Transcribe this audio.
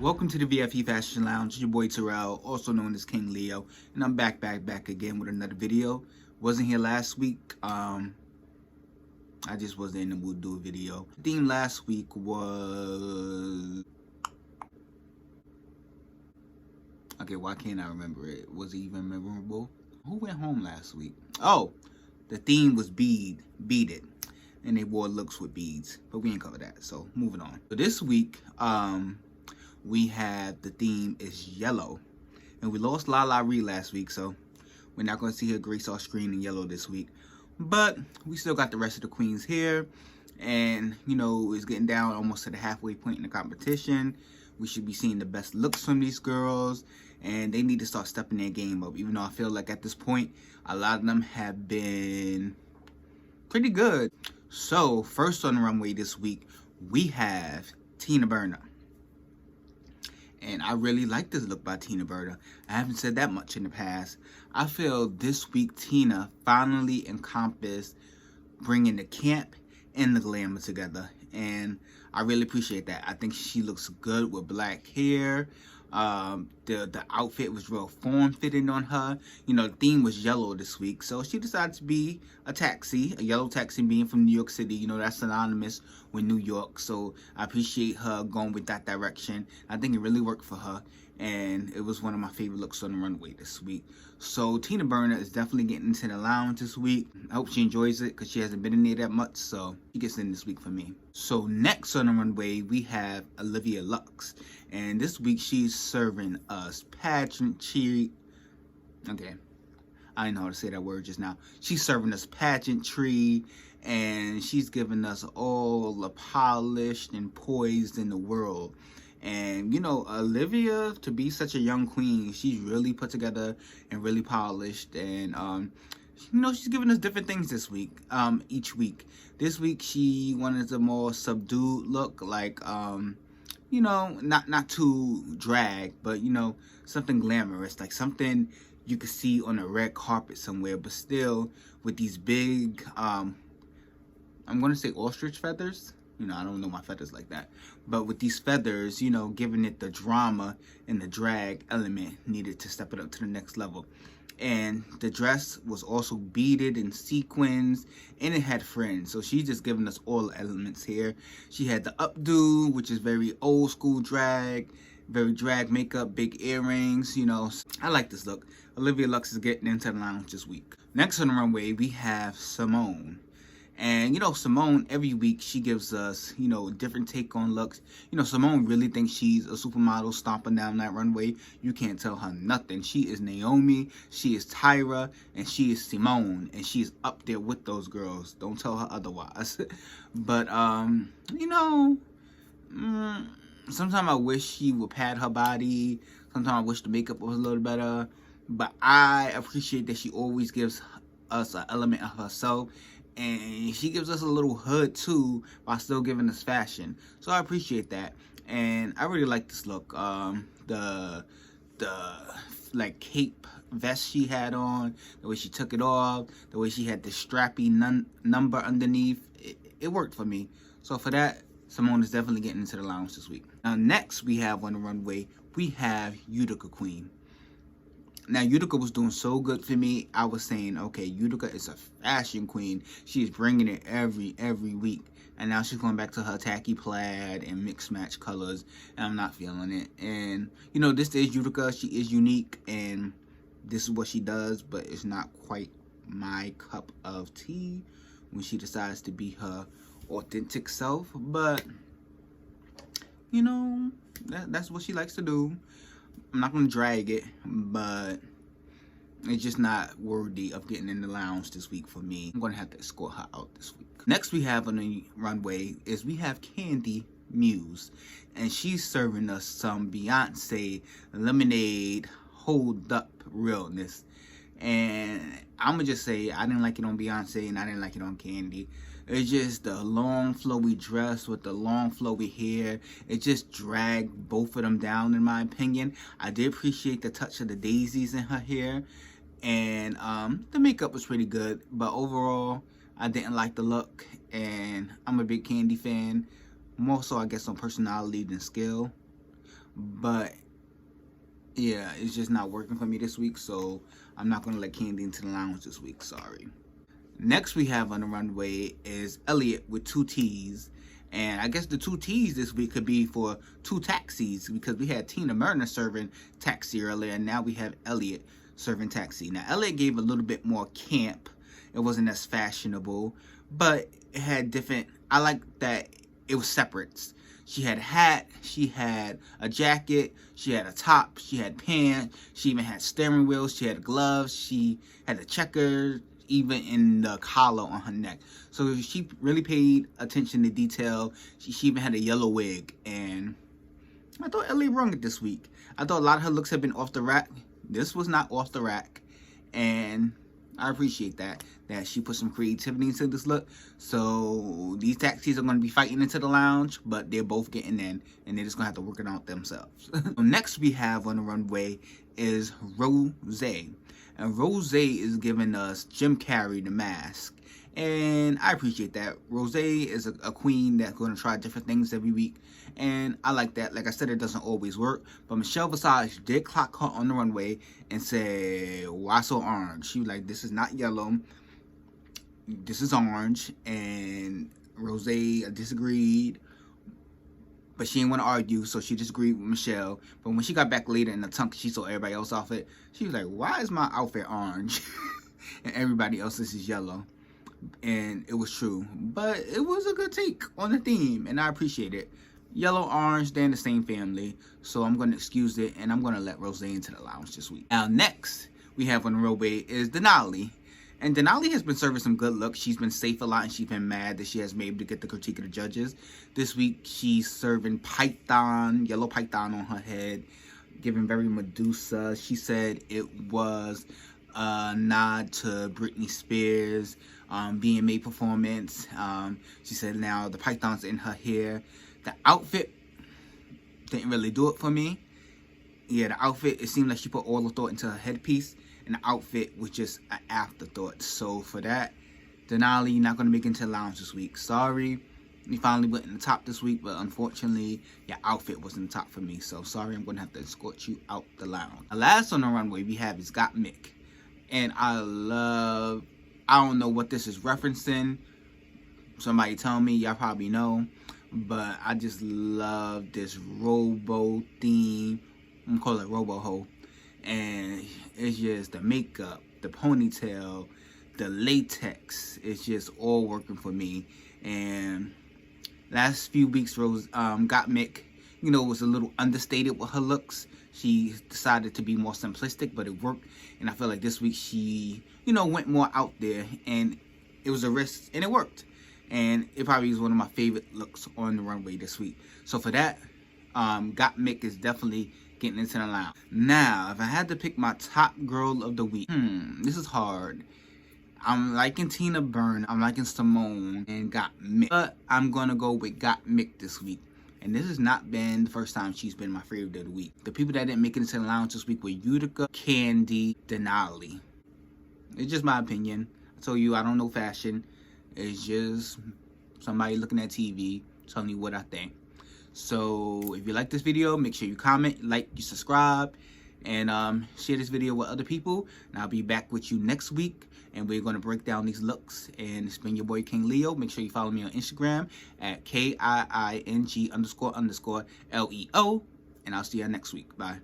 Welcome to the VFE Fashion Lounge. Your boy Terrell, also known as King Leo, and I'm back again with another video. Wasn't here last week. I just wasn't in the mood to do a video. The theme last week was... Okay, why can't I remember it? Was it even memorable? Who went home last week? Oh, the theme was bead it. And they wore looks with beads, but we ain't cover that, so moving on. So this week, we had the theme is yellow, and we lost Lala Ree last week, so we're not going to see her grace our screen in yellow this week. But we still got the rest of the queens here, and you know, it's getting down almost to the halfway point in the competition. We should be seeing the best looks from these girls, and they need to start stepping their game up, even though I feel like at this point a lot of them have been pretty good. So first on the runway this week we have Berna. And I really like this look by Berna. I haven't said that much in the past. I feel this week Tina finally encompassed bringing the camp and the glamour together. And I really appreciate that. I think she looks good with black hair. The outfit was real form-fitting on her. You know, the theme was yellow this week, so she decided to be a taxi, a yellow taxi, being from New York City. You know, that's synonymous with New York, so I appreciate her going with that direction. I think it really worked for her, and it was one of my favorite looks on the runway this week. So Berna is definitely getting into the lounge this week. I hope she enjoys it because she hasn't been in there that much, so she gets in this week for me. So next on the runway we have Olivia Lux, and this week she's serving us pageantry. Okay, I didn't know how to say that word just now. She's serving us pageantry, and she's giving us all the polished and poised in the world. And you know, Olivia, to be such a young queen, she's really put together and really polished. And you know, she's giving us different things this week, each week. This week she wanted a more subdued look, like you know, not too drag, but you know, something glamorous, like something you could see on a red carpet somewhere, but still with these big I'm gonna say ostrich feathers. You know, I don't know my feathers like that, but with these feathers, you know, giving it the drama and the drag element needed to step it up to the next level. And the dress was also beaded and sequins, and it had fringe, so she's just giving us all the elements here. She had the updo, which is very old school drag, very drag makeup, big earrings. You know, I like this look. Olivia Lux is getting into the lounge this week. Next on the runway we have Simone. And, you know, Simone, every week, she gives us, you know, a different take on looks. You know, Simone really thinks she's a supermodel stomping down that runway. You can't tell her nothing. She is Naomi, she is Tyra, and she is Simone. And she is up there with those girls. Don't tell her otherwise. But, you know, sometimes I wish she would pad her body. Sometimes I wish the makeup was a little better. But I appreciate that she always gives us an element of herself. And she gives us a little hood too, while still giving us fashion. So I appreciate that, and I really like this look. The like cape vest she had on, the way she took it off, the way she had the strappy number underneath, it worked for me. So for that, Simone is definitely getting into the lounge this week. Now next we have on the runway, we have Utica Queen. Now, Utica was doing so good for me. I was saying, okay, Utica is a fashion queen. She is bringing it every week. And now she's going back to her tacky plaid and mixed match colors. And I'm not feeling it. And, you know, this is Utica. She is unique. And this is what she does. But it's not quite my cup of tea when she decides to be her authentic self. But, you know, that's what she likes to do. I'm not going to drag it, but it's just not worthy of getting in the lounge this week for me. I'm going to have to escort her out this week. Next we have on the runway is we have Muse, and she's serving us some Beyonce Lemonade hold up realness. And I'm going to just say I didn't like it on Beyonce and I didn't like it on Candy. It's just the long flowy dress with the long flowy hair. It just dragged both of them down in my opinion. I did appreciate the touch of the daisies in her hair. And the makeup was pretty good. But overall, I didn't like the look. And I'm a big Candy fan. More so, I guess, on personality than skill. but yeah, it's just not working for me this week, so I'm not gonna let Candy into the lounge this week. Sorry. Next we have on the runway is Elliot with 2 T's. And I guess the 2 T's this week could be for 2 taxis, because we had Tina Berna serving taxi earlier, and now we have Elliot serving taxi. Now, Elliot gave a little bit more camp. It wasn't as fashionable, but it had different, I like that it was separate. She had a hat, she had a jacket, she had a top, she had pants, she even had steering wheels, she had gloves, she had a checker, even in the collar on her neck. So she really paid attention to detail. She even had a yellow wig, and I thought Ellie rung it this week. I thought a lot of her looks had been off the rack. This was not off the rack, and I appreciate that she put some creativity into this look. So these taxis are going to be fighting into the lounge, but they're both getting in, and they're just going to have to work it out themselves. So next we have on the runway is Rose. And Rose is giving us Jim Carrey the mask. And I appreciate that. Rose is a queen that's going to try different things every week. And I like that. Like I said, it doesn't always work. But Michelle Visage did clock her on the runway and say, why so orange? She was like, this is not yellow. This is orange. And Rose disagreed. But she didn't want to argue, so she disagreed with Michelle. But when she got back later in the tunk, she saw everybody else's outfit. She was like, why is my outfit orange? And everybody else's is yellow. And it was true. But it was a good take on the theme, and I appreciate it. Yellow, orange, they're in the same family. So I'm going to excuse it, and I'm going to let Rose into the lounge this week. Now, next we have on the runway is Denali. And Denali has been serving some good looks. She's been safe a lot, and she's been mad that she hasn't been able to get the critique of the judges. This week, she's serving python, yellow python on her head, giving very Medusa. She said it was a nod to Britney Spears' VMA performance. She said now the python's in her hair. The outfit didn't really do it for me. Yeah, the outfit, it seemed like she put all the thought into her headpiece. And the outfit was just an afterthought. So for that, Denali, you're not going to make it into the lounge this week. Sorry. You finally went in the top this week, but unfortunately, your outfit wasn't the top for me. So sorry, I'm going to have to escort you out the lounge. The last on the runway we have is Got Mick. And I don't know what this is referencing. Somebody tell me, y'all probably know. But I just love this Robo theme. I'm going to call it Robo Ho. And it's just the makeup, the ponytail, the latex. It's just all working for me. And last few weeks, Rose Got Mick, was a little understated with her looks. She decided to be more simplistic, but it worked. And I feel like this week she, went more out there. And it was a risk, and it worked. And it probably is one of my favorite looks on the runway this week. So for that, Got Mick is definitely getting into the lounge. Now, if I had to pick my top girl of the week, this is hard. I'm liking Tina Berna, I'm liking Simone, and Got Mick. But I'm gonna go with Got Mick this week. And this has not been the first time she's been my favorite of the week. The people that didn't make it into the lounge this week were Utica, Candy, Denali. It's just my opinion. I told you I don't know fashion. It's just somebody looking at TV telling you what I think. So if you like this video, make sure you comment, like, you subscribe, and share this video with other people. And I'll be back with you next week, and we're going to break down these looks. And it's been your boy King Leo. Make sure you follow me on Instagram at KIING__LEO. And I'll see you next week. Bye.